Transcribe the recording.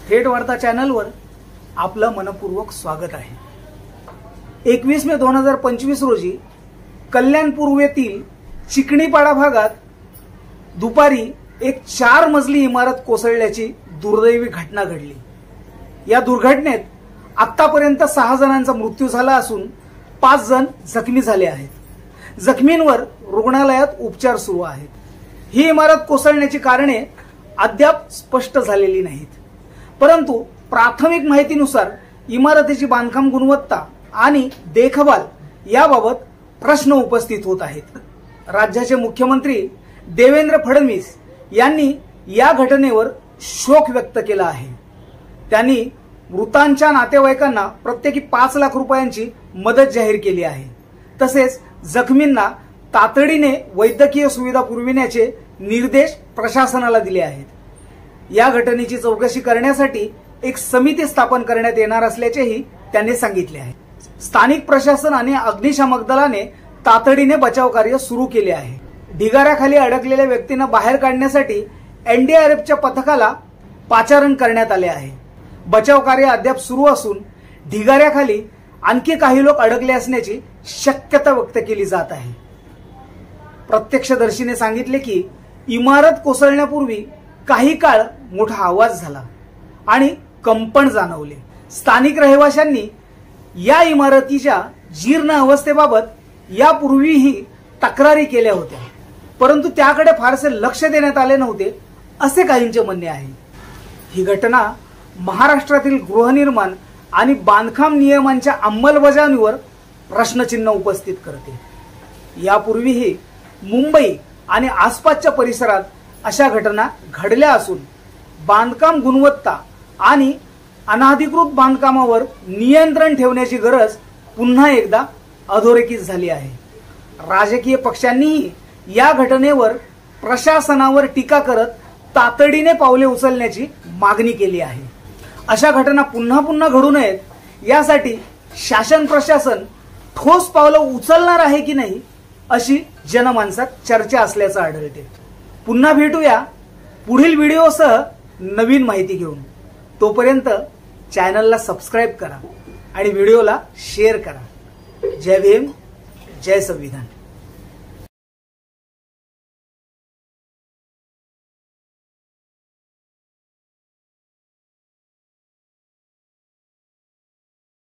थेट वार्ता चॅनलवर आपलं मनपूर्वक स्वागत आहे। 21 मे 2025 रोजी कल्याण पूर्वेतील चिकणीपाडा भागात दुपारी एक 4 मजली इमारत कोसळल्याची दुर्दैवी घटना घडली। या दुर्घटनेत आतापर्यंत 6 जणांचा मृत्यू झाला असून 5 जण जखमी झाले आहेत। जखमींवर रुग्णालयात उपचार सुरू आहेत। ही इमारत कोसळण्याची कारणे अद्याप स्पष्ट झालेली नाहीत, परंतु प्राथमिक माहितीनुसार इमारतीची बांधकाम गुणवत्ता आणि देखभाल याबाबत प्रश्न उपस्थित होत आहेत। राज्याचे मुख्यमंत्री देवेंद्र फडणवीस यांनी या घटनेवर शोक व्यक्त केला आहे। त्यांनी मृतांच्या नातेवाईकांना प्रत्येकी 5 लाख रुपयांची मदत जाहीर केली आहे। तसेच जखमींना तातडीने वैद्यकीय सुविधा पुरविण्याचे निर्देश प्रशासनाला दिले आहेत। या घटनेची चौकशी करण्यासाठी एक समिती स्थापन करण्यात येणार असल्याचेही त्यांनी सांगितले आहे। स्थानिक प्रशासन आणि अग्निशामक दलाने तातडीने बचाव कार्य सुरू केले आहे। ढिगाऱ्याखाली अडकलेल्या व्यक्तींना बाहेर काढण्यासाठी एनडीआरएफच्या पथकाला पाचारण करण्यात आले आहे। बचाव कार्य अद्याप सुरू असून ढिगाऱ्याखाली आणखी काही लोक अडकले असण्याची शक्यता व्यक्त केली जात आहे। प्रत्यक्षदर्शीने सांगितले की इमारत कोसळण्यापूर्वी काही काळ मोठा आवाज झाला आणि कंपन जाणवले। स्थानिक रहिवाशांनी या इमारतीच्या जीर्ण अवस्थेबाबत यापूर्वीही तक्रारी केल्या होत्या, परंतु त्याकडे फारसे लक्ष देण्यात आले नव्हते असे काहींचे म्हणणे आहे। ही घटना महाराष्ट्रातील गृहनिर्माण आणि बांधकाम नियमांच्या अंमलबजावणीवर प्रश्नचिन्ह उपस्थित करते। यापूर्वीही मुंबई आणि आसपासच्या परिसरात अशा घटना घडल्या असून बांधकाम गुणवत्ता आणि अनधिकृत बांधकामावर नियंत्रण ठेवण्याची गरज पुन्हा एकदा अधोरेखित झाली आहे। राजकीय पक्षांनीही या घटनेवर प्रशासनावर टीका करत तातडीने पावले उचलण्याची मागणी केली आहे। अशा घटना पुन्हा पुन्हा घडू नयेत यासाठी शासन प्रशासन ठोस पावलं उचलणार आहे की नाही अशी जनमानसात चर्चा असल्याचं आढळते। पुन्हा भेटूया पुढील व्हिडिओसह नवीन माहिती घेऊन। तोपर्यंत चॅनलला सबस्क्राइब करा आणि व्हिडिओला शेअर करा। जय भीम, जय संविधान।